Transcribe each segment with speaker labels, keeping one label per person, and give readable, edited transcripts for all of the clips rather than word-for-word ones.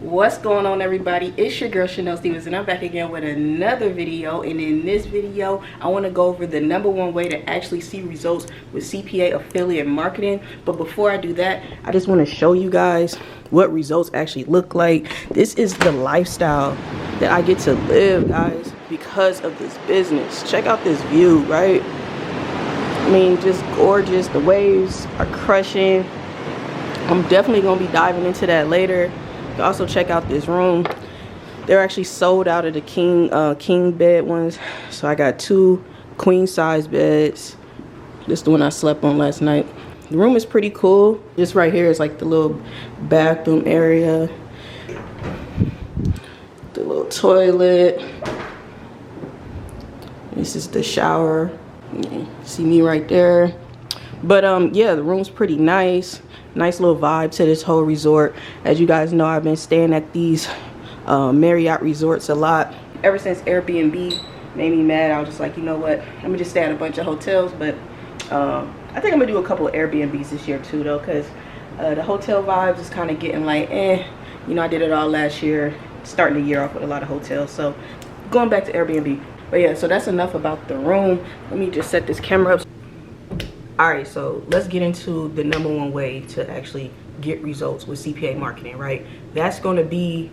Speaker 1: What's going on, everybody? It's your girl Chanel Stevens, and I'm back again with another video. And in this video, I want to go over the #1 way to actually see results with CPA affiliate marketing. But before I do that, I just want to show you guys what results actually look like. This is the lifestyle that I get to live, guys, because of this business. Check out this view, right? I mean, just gorgeous. The waves are crushing. I'm definitely going to be diving into that later. You also check out this room. They're actually sold out of the king bed ones. So I got 2 queen size beds. This is the one I slept on last night. The room is pretty cool. This right here is like the little bathroom area. The little toilet. This is the shower. See me right there. But yeah, the room's pretty nice. Nice little vibe to this whole resort. As you guys know, I've been staying at these Marriott resorts a lot. Ever since Airbnb made me mad, I was just like, you know what? Let me just stay at a bunch of hotels. But I think I'm gonna do a couple of Airbnbs this year too, though, because the hotel vibes is kind of getting like, you know, I did it all last year, starting the year off with a lot of hotels. So going back to Airbnb. But yeah, so that's enough about the room. Let me just set this camera up. Alright, so let's get into the #1 way to actually get results with CPA marketing, right? That's going to be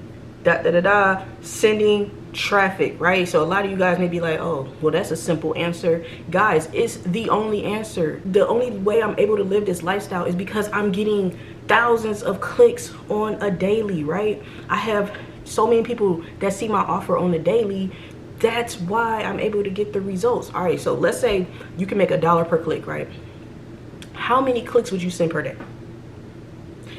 Speaker 1: sending traffic, right? So a lot of you guys may be like, oh, well, that's a simple answer. Guys, it's the only answer. The only way I'm able to live this lifestyle is because I'm getting thousands of clicks on a daily, right? I have so many people that see my offer on the daily. That's why I'm able to get the results. All right, so let's say you can make $1 per click, right? How many clicks would you send per day?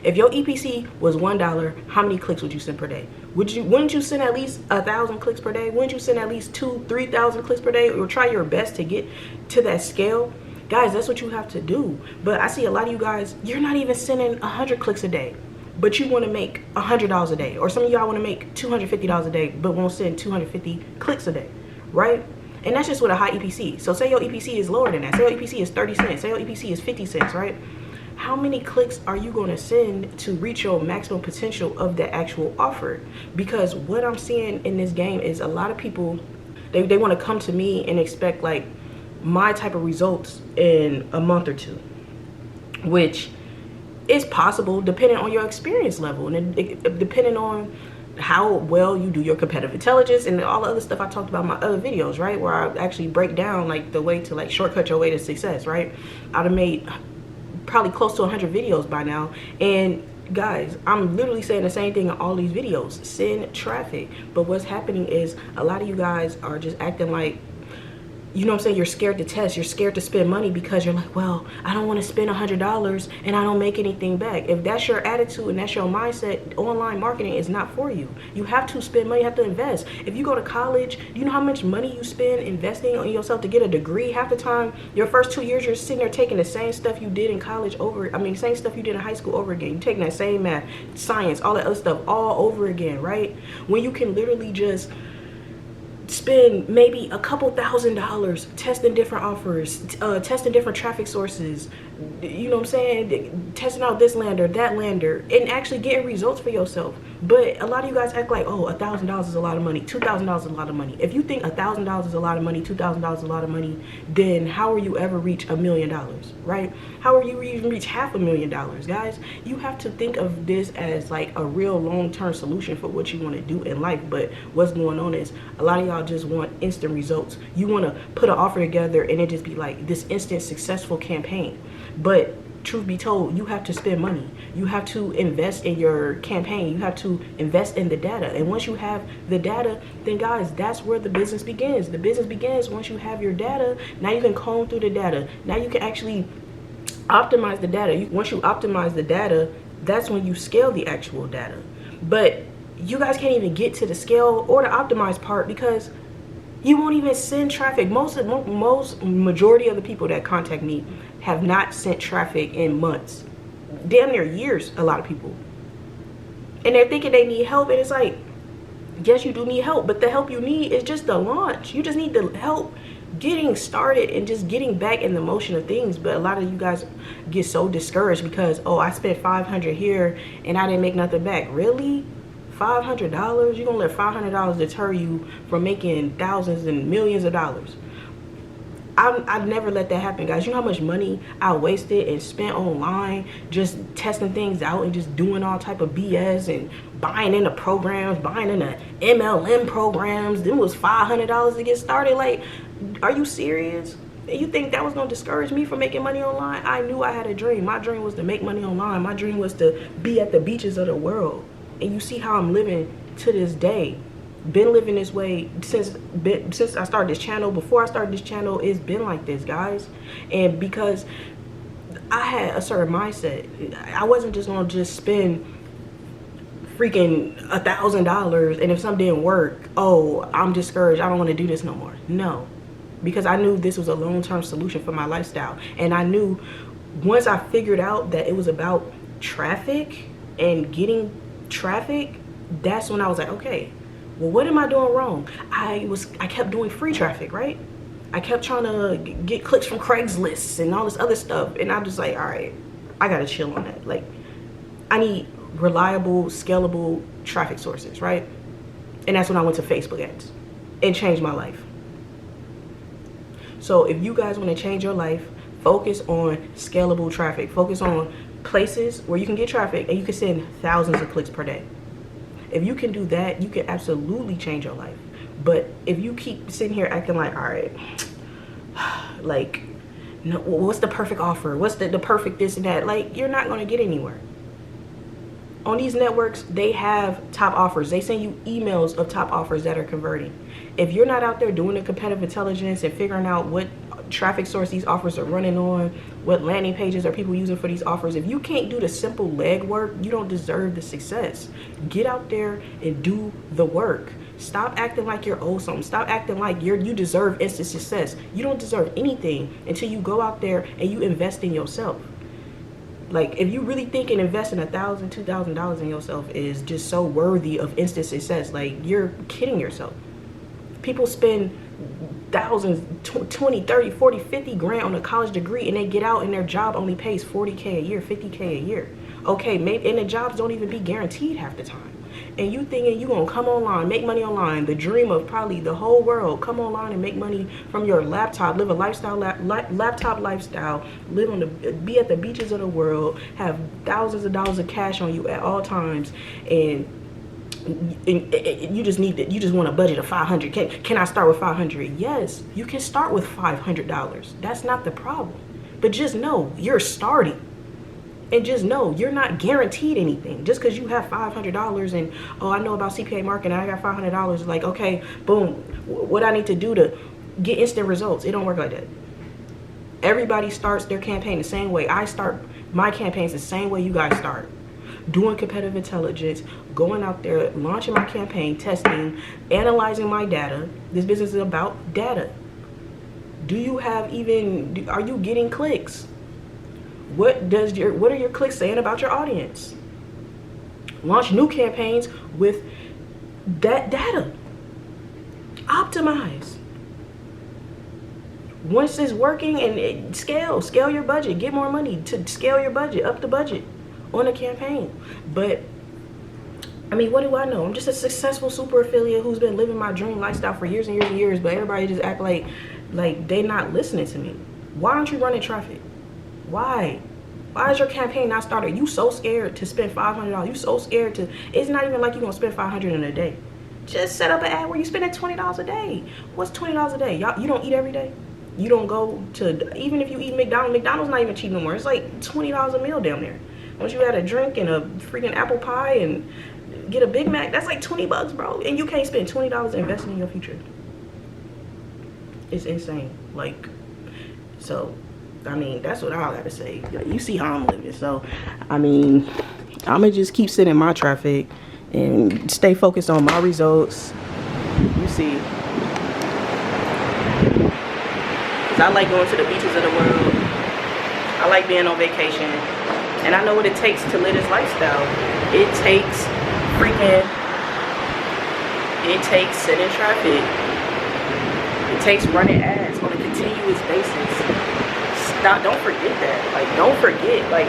Speaker 1: If your EPC was $1, how many clicks would you send per day? Wouldn't you send at least 1,000 clicks per day? Wouldn't you send at least 2,000-3,000 clicks per day? Or try your best to get to that scale? Guys, that's what you have to do. But I see a lot of you guys, you're not even sending 100 clicks a day, but you want to make $100 a day. Or some of y'all want to make $250 a day, but won't send 250 clicks a day, right? And that's just with a high EPC. So say your EPC is lower than that. Say your EPC is 30 cents. Say your EPC is 50 cents, right? How many clicks are you going to send to reach your maximum potential of the actual offer? Because what I'm seeing in this game is a lot of people, they want to come to me and expect like my type of results in a month or two, which is possible depending on your experience level and depending on how well you do your competitive intelligence and all the other stuff I talked about in my other videos, right? Where I actually break down like the way to like shortcut your way to success, right? I'd have made probably close to 100 videos by now. And guys, I'm literally saying the same thing in all these videos. Send traffic. But what's happening is a lot of you guys are just acting like, you know what I'm saying, you're scared to test, you're scared to spend money because you're like, well, I don't want to spend $100 and I don't make anything back. If that's your attitude and that's your mindset, online marketing is not for you. You have to spend money, you have to invest. If you go to college, do you know how much money you spend investing on yourself to get a degree? Half the time, your first 2 years, you're sitting there taking the same stuff you did in college same stuff you did in high school over again. You're taking that same math, science, all that other stuff all over again, right? When you can literally just spend maybe a couple $1,000 testing different offers, testing different traffic sources, you know what I'm saying, testing out this lander, that lander, and actually getting results for yourself. But a lot of you guys act like, oh, $1,000 is a lot of money, $2,000 is a lot of money. If you think $1,000 is a lot of money, $2,000 is a lot of money, then how will you ever reach $1 million, right? How will you even reach $500,000, guys? You have to think of this as like a real long-term solution for what you want to do in life. But what's going on is a lot of y'all just want instant results. You want to put an offer together and it just be like this instant successful campaign. But truth be told, you have to spend money. You have to invest in your campaign. You have to invest in the data. And once you have the data, then guys, that's where the business begins. The business begins once you have your data. Now you can comb through the data. Now you can actually optimize the data. Once you optimize the data, that's when you scale the actual data. But you guys can't even get to the scale or the optimize part because you won't even send traffic. Majority of the people that contact me have not sent traffic in months, damn near years, a lot of people. And they're thinking they need help, and it's like, yes, you do need help, but the help you need is just the launch. You just need the help getting started and just getting back in the motion of things. But a lot of you guys get so discouraged because, oh, I spent $500 here and I didn't make nothing back. Really? $500? You're gonna let $500 deter you from making thousands and millions of dollars? I've never let that happen, guys. You know how much money I wasted and spent online just testing things out and just doing all type of BS and buying into programs, buying into MLM programs. Then it was $500 to get started. Like, are you serious? You think that was gonna discourage me from making money online? I knew I had a dream. My dream was to make money online. My dream was to be at the beaches of the world. And you see how I'm living to this day. Been living this way since I started this channel. Before I started this channel, it's been like this, guys. And because I had a certain mindset, I wasn't just gonna just spend freaking $1,000 and if something didn't work, oh, I'm discouraged, I don't want to do this no more. No, because I knew this was a long-term solution for my lifestyle. And I knew once I figured out that it was about traffic and getting traffic, that's when I was like, okay, well, what am I doing wrong? I kept doing free traffic, right? I kept trying to get clicks from Craigslist and all this other stuff. And I'm just like, all right, I got to chill on that. Like, I need reliable, scalable traffic sources, right? And that's when I went to Facebook ads and changed my life. So if you guys want to change your life, focus on scalable traffic. Focus on places where you can get traffic and you can send thousands of clicks per day. If you can do that, you can absolutely change your life. But if you keep sitting here acting like, all right, like, no, what's the perfect offer? What's the perfect this and that? Like, you're not going to get anywhere. On these networks, they have top offers. They send you emails of top offers that are converting. If you're not out there doing the competitive intelligence and figuring out what traffic source these offers are running on, what landing pages are people using for these offers, if you can't do the simple legwork, you don't deserve the success. Get out there and do the work. Stop acting like you're owed something. Stop acting like you deserve instant success. You don't deserve anything until you go out there and you invest in yourself. Like, if you really think investing $1,000, $2,000 in yourself is just so worthy of instant success, like, you're kidding yourself. People spend thousands, 20, 30, 40, 50 grand on a college degree and they get out and their job only pays 40K a year, 50K a year. Okay, maybe, and the jobs don't even be guaranteed half the time. And you thinking you gonna come online, make money online, the dream of probably the whole world, come online and make money from your laptop, live a lifestyle, laptop lifestyle, be at the beaches of the world, have thousands of dollars of cash on you at all times, and you just want a budget of $500. Can I start with $500? Yes, you can start with $500. That's not the problem. But just know you're starting. And just know you're not guaranteed anything. Just because you have $500 and, oh, I know about CPA marketing, I got $500, like, okay, boom, what I need to do to get instant results. It don't work like that. Everybody starts their campaign the same way. I start my campaigns the same way you guys start. Doing competitive intelligence, going out there, launching my campaign, testing, analyzing my data. This business is about data. Are you getting clicks? What are your clicks saying about your audience? Launch new campaigns with that data. Optimize. Once it's working, and scale your budget, get more money to scale your budget, up the budget on a campaign. But I mean, what do I know? I'm just a successful super affiliate who's been living my dream lifestyle for years and years and years, but everybody just act like they not listening to me. Why aren't you running traffic? Why is your campaign not started? You so scared to spend $500. You so scared to, it's not even like you're gonna spend $500 in a day. Just set up an ad where you spend $20 a day. What's $20 a day? Y'all, you don't eat every day? You don't go to, even if you eat McDonald's not even cheap no more. It's like $20 a meal down there. Once you had a drink and a freaking apple pie and get a Big Mac, that's like $20, bro. And you can't spend $20 investing in your future. It's insane. Like, so, I mean, that's what I gotta say. Like, you see how I'm living. So, I mean, I'm gonna just keep sitting in my traffic and stay focused on my results. You see. Because I like going to the beaches of the world. I like being on vacation. And I know what it takes to live this lifestyle. It takes sitting in traffic. It takes running ads on a continuous basis. Don't forget that. Like, don't forget, like,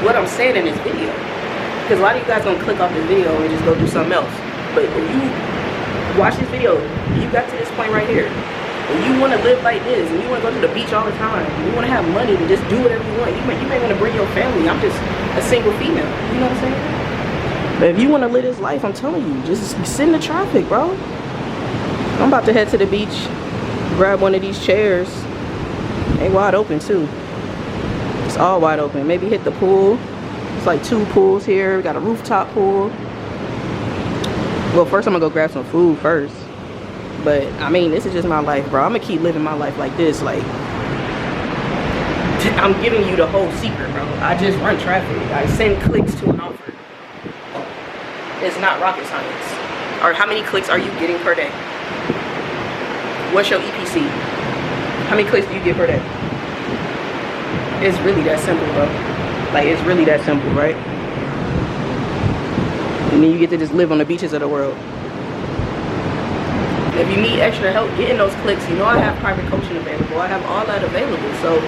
Speaker 1: what I'm saying in this video. Because a lot of you guys gonna click off the video and just go do something else. But if you watch this video, you got to this point right here. If you want to live like this, and you want to go to the beach all the time, and you want to have money to just do whatever you want, you may want to bring your family. I'm just a single female. You know what I'm saying? But if you want to live this life, I'm telling you, just sit in the traffic, bro. I'm about to head to the beach, grab one of these chairs. They wide open too. It's all wide open. Maybe hit the pool. It's like 2 pools here. We got a rooftop pool. Well, first I'm gonna go grab some food first. But I mean, this is just my life, bro. I'm gonna keep living my life like this. Like, I'm giving you the whole secret, bro. I just run traffic. I send clicks to an offer. It's not rocket science. Or how many clicks are you getting per day? What's your EPC? How many clicks do you get per day? It's really that simple, bro. Like, it's really that simple, right? And then you get to just live on the beaches of the world. If you need extra help getting those clicks, you know I have private coaching available. I have all that available. So,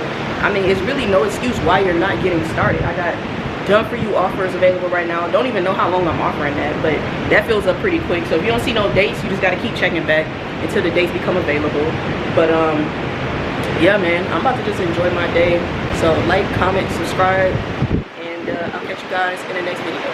Speaker 1: I mean, it's really no excuse why you're not getting started. I got done for you offers available right now. Don't even know how long I'm offering that, but that fills up pretty quick. So if you don't see no dates, you just got to keep checking back until the dates become available. But yeah, man, I'm about to just enjoy my day. So like, comment, subscribe, and I'll catch you guys in the next video.